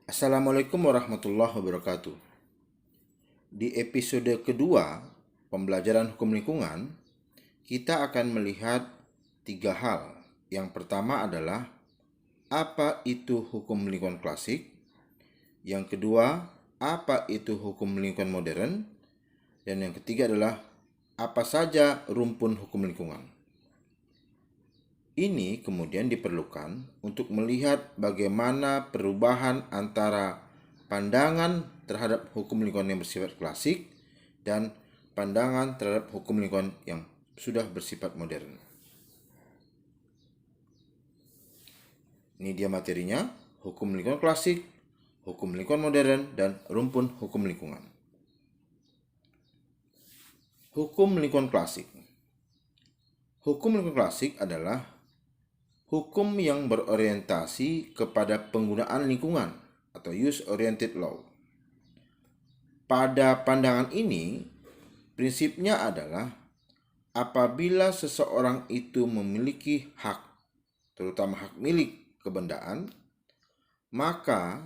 Assalamualaikum warahmatullahi wabarakatuh. Di episode kedua pembelajaran hukum lingkungan, kita akan melihat tiga hal. Yang pertama adalah apa itu hukum lingkungan klasik. Yang kedua, apa itu hukum lingkungan modern. Dan yang ketiga adalah apa saja rumpun hukum lingkungan. Ini kemudian diperlukan untuk melihat bagaimana perubahan antara pandangan terhadap hukum lingkungan yang bersifat klasik dan pandangan terhadap hukum lingkungan yang sudah bersifat modern. Ini dia materinya, hukum lingkungan klasik, hukum lingkungan modern, dan rumpun hukum lingkungan. Hukum lingkungan klasik. Hukum lingkungan klasik adalah hukum yang berorientasi kepada penggunaan lingkungan atau use-oriented law. Pada pandangan ini, prinsipnya adalah apabila seseorang itu memiliki hak, terutama hak milik kebendaan, maka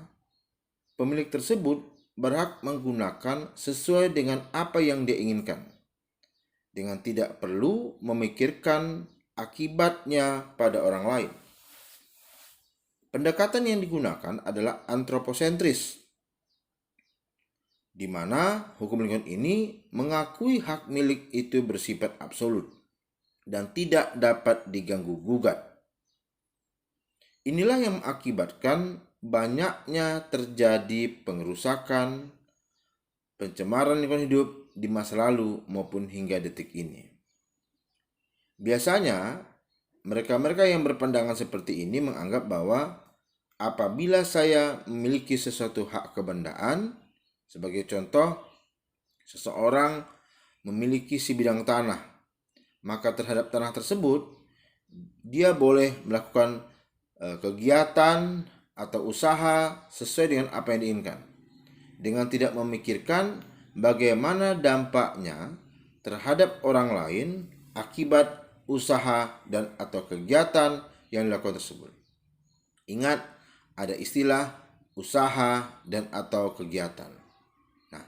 pemilik tersebut berhak menggunakan sesuai dengan apa yang dia inginkan, dengan tidak perlu memikirkan akibatnya pada orang lain. Pendekatan yang digunakan adalah antroposentris, di mana hukum lingkungan ini mengakui hak milik itu bersifat absolut dan tidak dapat diganggu-gugat. Inilah yang mengakibatkan banyaknya terjadi pengerusakan, pencemaran lingkungan hidup di masa lalu maupun hingga detik ini. Biasanya, mereka-mereka yang berpandangan seperti ini menganggap bahwa apabila saya memiliki sesuatu hak kebendaan, sebagai contoh, seseorang memiliki sebidang tanah, maka terhadap tanah tersebut, dia boleh melakukan kegiatan atau usaha sesuai dengan apa yang diinginkan, dengan tidak memikirkan bagaimana dampaknya terhadap orang lain akibat usaha dan atau kegiatan yang dilakukan tersebut. Ingat, ada istilah usaha dan atau kegiatan. Nah,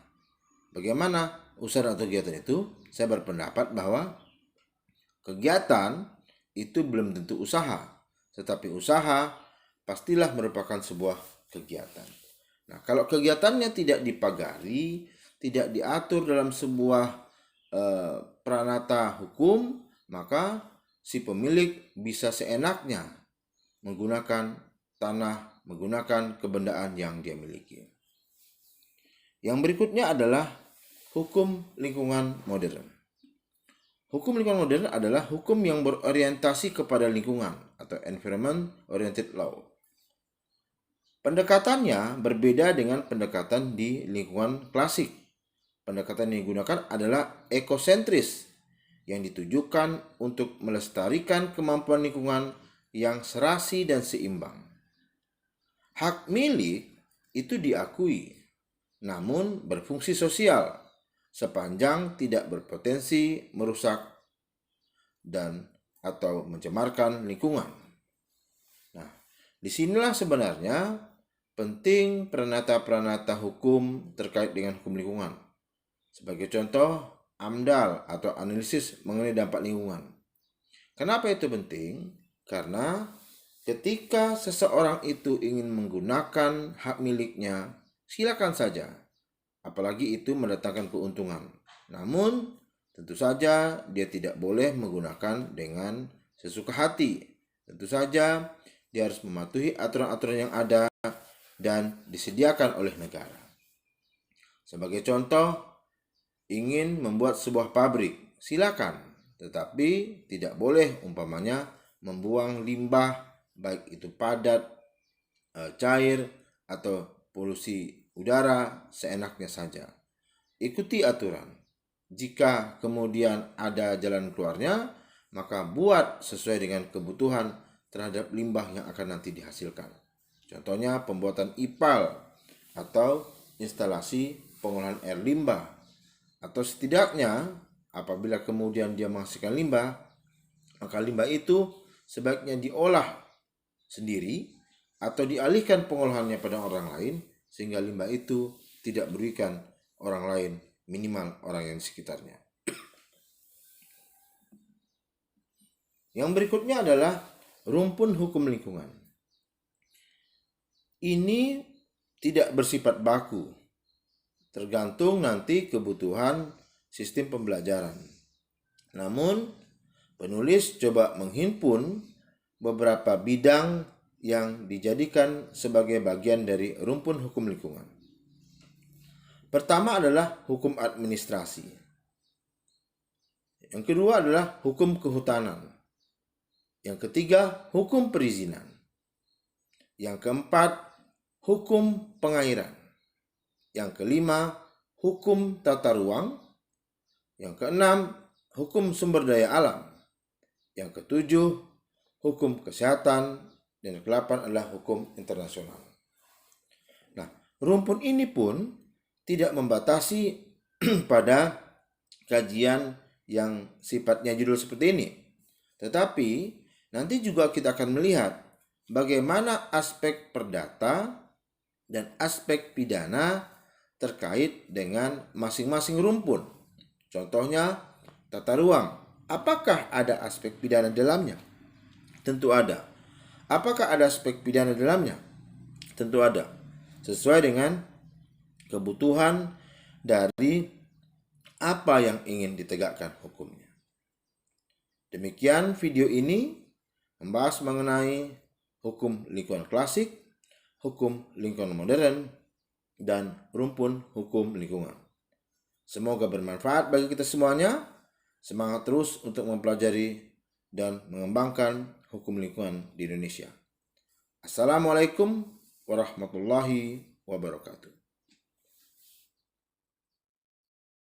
bagaimana usaha dan atau kegiatan itu? Saya berpendapat bahwa kegiatan itu belum tentu usaha, tetapi usaha pastilah merupakan sebuah kegiatan. Nah, kalau kegiatannya tidak dipagari, tidak diatur dalam sebuah pranata hukum, maka si pemilik bisa seenaknya menggunakan tanah, menggunakan kebendaan yang dia miliki. Yang berikutnya adalah hukum lingkungan modern. Hukum lingkungan modern adalah hukum yang berorientasi kepada lingkungan atau environment oriented law. Pendekatannya berbeda dengan pendekatan di lingkungan klasik. Pendekatan yang digunakan adalah ekosentris, yang ditujukan untuk melestarikan kemampuan lingkungan yang serasi dan seimbang. Hak milik itu diakui, namun berfungsi sosial sepanjang tidak berpotensi merusak dan atau mencemarkan lingkungan. Nah, disinilah sebenarnya penting pranata-pranata hukum terkait dengan hukum lingkungan. Sebagai contoh, AMDAL atau analisis mengenai dampak lingkungan. Kenapa itu penting? Karena ketika seseorang itu ingin menggunakan hak miliknya, silakan saja. Apalagi itu mendatangkan keuntungan. Namun, tentu saja dia tidak boleh menggunakan dengan sesuka hati. Tentu saja dia harus mematuhi aturan-aturan yang ada dan disediakan oleh negara. Sebagai contoh, ingin membuat sebuah pabrik, silakan, tetapi tidak boleh umpamanya membuang limbah, baik itu padat, cair, atau polusi udara seenaknya saja. Ikuti aturan. Jika kemudian ada jalan keluarnya, maka buat sesuai dengan kebutuhan terhadap limbah yang akan nanti dihasilkan. Contohnya pembuatan IPAL atau instalasi pengolahan air limbah. Atau setidaknya apabila kemudian dia menghasilkan limbah, maka limbah itu sebaiknya diolah sendiri atau dialihkan pengolahannya pada orang lain sehingga limbah itu tidak merugikan orang lain, minimal orang yang di sekitarnya. Yang berikutnya adalah rumpun hukum lingkungan. Ini tidak bersifat baku, tergantung nanti kebutuhan sistem pembelajaran. Namun, penulis coba menghimpun beberapa bidang yang dijadikan sebagai bagian dari rumpun hukum lingkungan. Pertama adalah hukum administrasi. Yang kedua adalah hukum kehutanan. Yang ketiga, hukum perizinan. Yang keempat, hukum pengairan. Yang kelima, hukum tata ruang. Yang keenam, hukum sumber daya alam. Yang ketujuh, hukum kesehatan. Dan yang kedelapan adalah hukum internasional. Nah, rumpun ini pun tidak membatasi pada kajian yang sifatnya judul seperti ini. Tetapi nanti juga kita akan melihat bagaimana aspek perdata dan aspek pidana terkait dengan masing-masing rumpun. Contohnya tata ruang. Apakah ada aspek pidana dalamnya? Tentu ada. Apakah ada aspek pidana dalamnya? Tentu ada. Sesuai dengan kebutuhan dari apa yang ingin ditegakkan hukumnya. Demikian video ini membahas mengenai hukum lingkungan klasik, hukum lingkungan modern, dan rumpun hukum lingkungan. Semoga bermanfaat bagi kita semuanya. Semangat terus untuk mempelajari dan mengembangkan hukum lingkungan di Indonesia. Assalamualaikum warahmatullahi wabarakatuh.